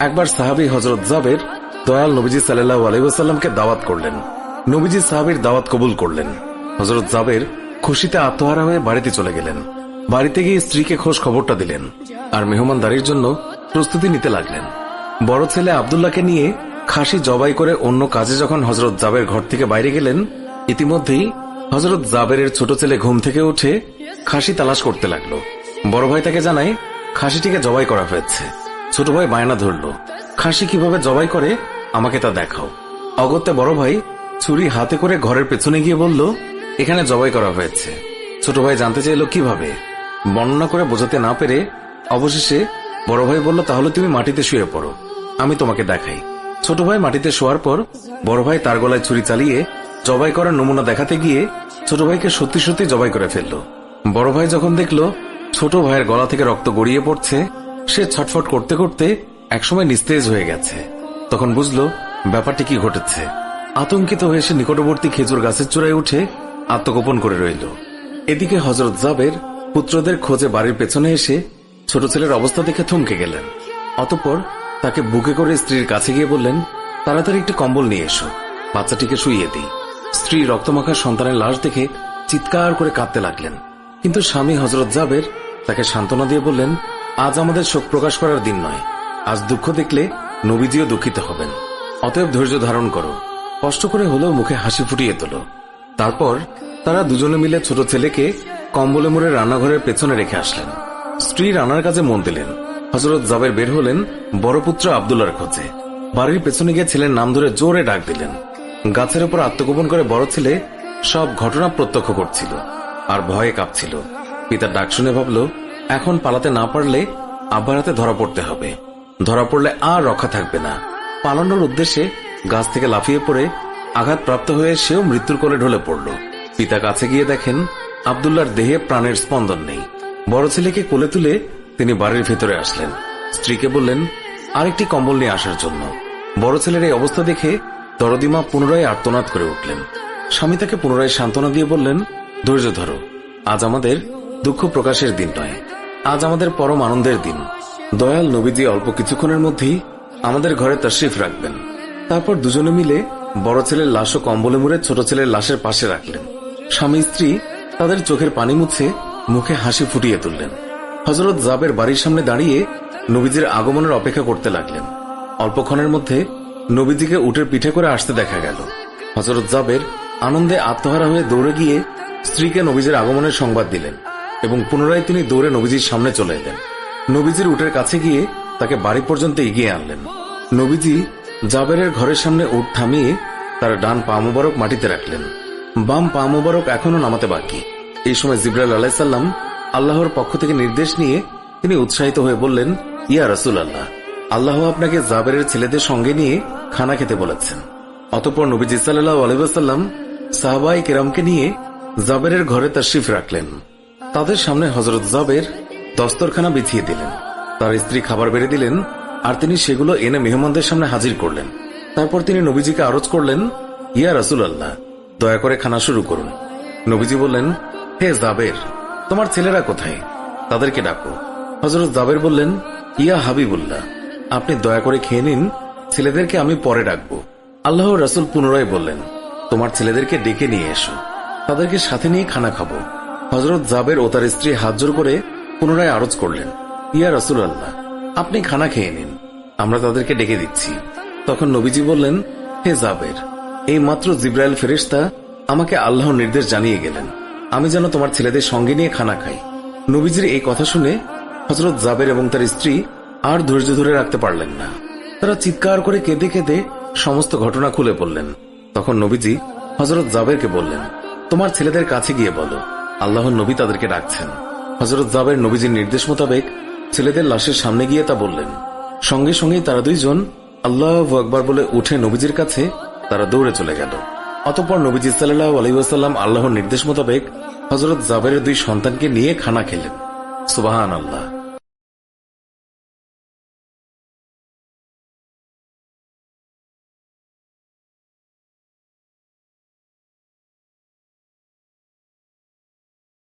একবার সাহাবী হযরত জাবের দয়াল নবীজি সাল্লাল্লাহু আলাইহি ওয়াসাল্লামকে দাওয়াত করলেন। নবীজি সাহাবীর দাওয়াত কবুল করলেন। হযরত জাবের খুশিতে আত্মহারা হয়ে বাড়িতে চলে গেলেন। বাড়িতে গিয়ে স্ত্রীকে খোঁজ খবরটা দিলেন আর মেহমানদারির জন্য প্রস্তুতি নিতে লাগলেন। বড় ছেলে আব্দুল্লাহকে নিয়ে খাসি জবাই করে অন্য কাজে যখন হযরত জাবের ঘর থেকে বাইরে গেলেন, ইতিমধ্যেই হযরত জাবেরের ছোট ছেলে ঘুম থেকে উঠে খাসি তালাশ করতে লাগলো। বড় ভাই তাকে জানায় খাসিটিকে জবাই করা হয়েছে। ছোট ভাই বায়না ধরল, খাসি কিভাবে জবাই করে আমাকে তা দেখাও। অগত্যা বড় ভাই ছুরি হাতে করে ঘরের পেছনে গিয়ে বলল, এখানে জবাই করা হয়েছে। ছোট ভাই জানতে চাইল কিভাবে। বর্ণনা করে বোঝাতে না পেরে অবশেষে বড় ভাই বলল, তাহলে তুমি মাটিতে শুয়ে পড়ো, আমি তোমাকে দেখাই। ছোট ভাই মাটিতে শোয়ার পর বড় ভাই তার গলায় ছুরি চালিয়ে জবাই করার নমুনা দেখাতে গিয়ে ছোট ভাইকে সত্যি সত্যি জবাই করে ফেলল। বড় ভাই যখন দেখল ছোট ভাইয়ের গলা থেকে রক্ত গড়িয়ে পড়ছে, সে ছটফট করতে করতে একসময় নিস্তেজ হয়ে গেছে। তখন বুঝলো ব্যাপারটি কি ঘটেছে। আতঙ্কিত হয়ে সে নিকটবর্তী খেজুর গাছের চূড়ায় উঠে আত্মগোপন করে রইল। এদিকে হযরত জাবের পুত্রদের খোঁজে বাড়ির পেছনে এসে ছোট ছেলের অবস্থা দেখে থমকে গেলেন। অতঃপর তাকে বুকে করে স্ত্রীর কাছে গিয়ে বললেন, তাড়াতাড়ি একটি কম্বল নিয়ে এসো, বাচ্চাটিকে শুইয়ে দিই। স্ত্রী রক্তমাখা সন্তানের লাশ দেখে চিৎকার করে কাঁদতে লাগলেন। কিন্তু স্বামী হযরত জাবের তাকে সান্ত্বনা দিয়ে বললেন, আজ আমাদের শোক প্রকাশ করার দিন নয়, আজ দুঃখ দেখলে নবীজিও দুঃখিত হবেন। অতএব ধৈর্য ধারণ করো, কষ্ট করে হলেও মুখে হাসি ফুটিয়ে তোলো। তারপর তারা দুজনে মিলে ছোট ছেলেকে কম্বলে মুড়ে রান্নাঘরের পেছনে রেখে আসলেন। স্ত্রী রান্নার কাজে মন দিলেন। হযরত জাবের বের হলেন বড় পুত্র আব্দুল্লাহর খোঁজে। বাড়ির পেছনে গিয়ে ছেলের নাম ধরে জোরে ডাক দিলেন। গাছের উপর আত্মগোপন করে বড় ছেলে সব ঘটনা প্রত্যক্ষ করছিল আর ভয়ে কাঁপছিল। পিতার ডাক শুনে ভাবল, এখন পালাতে না পারলে আব্বার হাতে ধরা পড়তে হবে। ধরা পড়লে আর রক্ষা থাকবে না। পালানোর উদ্দেশ্যে গাছ থেকে লাফিয়ে পড়ে আঘাতপ্রাপ্ত হয়ে সেও মৃত্যুর কোলে ঢলে পড়ল। পিতা কাছে গিয়ে দেখেন আব্দুল্লাহর দেহে প্রাণের স্পন্দন নেই। বড় ছেলেকে কোলে তুলে তিনি বাড়ির ভেতরে আসলেন। স্ত্রীকে বললেন আরেকটি কম্বল নিয়ে আসার জন্য। বড় ছেলের এই অবস্থা দেখে দরদিমা পুনরায় আর্তনাদ করে উঠলেন। স্বামী তাকে পুনরায় সান্ত্বনা দিয়ে বললেন, ধৈর্য ধরো, আজ আমাদের দুঃখ প্রকাশের দিন নয়, আজ আমাদের পরম আনন্দের দিন। দয়াল নবীজি অল্প কিছুক্ষণের মধ্যেই আমাদের ঘরে তাশরিফ রাখবেন। তারপর দুজনে মিলে বড় ছেলের লাশও কম্বলে মুড়ে ছোট ছেলের লাশের পাশে রাখলেন। স্বামী স্ত্রী তাদের চোখের পানি মুছে মুখে হাসি ফুটিয়ে তুললেন। হযরত জাবের বাড়ির সামনে দাঁড়িয়ে নবীজির আগমনের অপেক্ষা করতে লাগলেন। অল্পক্ষণের মধ্যে নবীজিকে উটের পিঠে করে আসতে দেখা গেল। হযরত জাবের আনন্দে আত্মহারা হয়ে দৌড়ে গিয়ে স্ত্রীকে নবীজির আগমনের সংবাদ দিলেন এবং পুনরায় তিনি দৌড়ে নবীজির সামনে চলে এলেন। নবীজির উটের কাছে গিয়ে তাকে বাড়ি পর্যন্ত এগিয়ে আনলেন। নবীজি জাবেরের ঘরের সামনে উট থামিয়ে তার ডান পা মুবারক মাটিতে রাখলেন, বাম পা মুবারক এখনো নামাতে বাকি। এই সময় জিবরাইল আলাইহিস সালাম আল্লাহর পক্ষ থেকে নির্দেশ নিয়ে তিনি উৎসাহিত হয়ে বললেন, ইয়া রাসূলুল্লাহ, আল্লাহ আপনাকে জাবেরের ছেলেদের সঙ্গে নিয়ে খানা খেতে বলেছেন। অতঃপর নবীজি সাল্লাল্লাহু আলাইহি ওয়াসাল্লাম সাহাবায়ে কেরামকে নিয়ে জাবেরের ঘরে তাশরিফ রাখলেন। তাদের সামনে হযরত জাবের দস্তরখানা বিছিয়ে দিলেন। তার স্ত্রী খাবার বেড়ে দিলেন আর তিনি সেগুলো এনে মেহমানদের সামনে হাজির করলেন। তারপর তিনি নবীজিকে আরজ করলেন, ইয়া রাসূলুল্লাহ, দয়া করে খানা শুরু করুন। নবীজি বললেন, হে জাবের, তোমার ছেলেরা কোথায়? তাদেরকে ডাকো। হযরত জাবের বললেন, ইয়া হাবিবুল্লাহ, আপনি দয়া করে খেয়ে নিন, ছেলেদেরকে আমি পরে ডাকবো। আল্লাহর রাসূল পুনরায় বললেন, তোমার ছেলেদেরকে ডেকে নিয়ে এসো, তাদেরকে সাথে নিয়ে খানা খাবো। হযরত জাবের ও তার স্ত্রী হাত জোড় করে পুনরায় আরজ করলেন, ইয়া রাসূলুল্লাহ, আপনি খানা খেয়ে নিন, আমরা তাদেরকে ডেকে দিচ্ছি। তখন নবীজি বললেন, হে জাবের, এই মাত্র জিবরাইল ফেরেশতা আমাকে আল্লাহর নির্দেশ জানিয়ে গেলেন আমি যেন তোমার ছেলেদের সঙ্গে নিয়ে খানা খাই। নবীজির এই কথা শুনে হযরত জাবের এবং তার স্ত্রী আর ধৈর্য ধরে রাখতে পারলেন না। তারা চিৎকার করে কেঁদে কেঁদে সমস্ত ঘটনা খুলে বললেন। তখন নবীজি হযরত জাবেরকে বললেন, তোমার ছেলেদের কাছে গিয়ে বলো আল্লাহর নবী তাদেরকে ডাকছেন। হযরত জাবের নবীজির নির্দেশ মোতাবেক ছেলেদের লাশের সামনে গিয়ে তা বললেন। সঙ্গে সঙ্গেই তারা দুইজন আল্লাহু আকবার বলে উঠে নবীজির কাছে তারা দৌড়ে চলে গেল। অতঃপর নবীজি সাল্লাল্লাহু আলাইহি ওয়াসাল্লাম আল্লাহর নির্দেশ মোতাবেক হযরত জাবেরের দুই সন্তানকে নিয়ে খানা খেলেন। সুবহানাল্লাহ।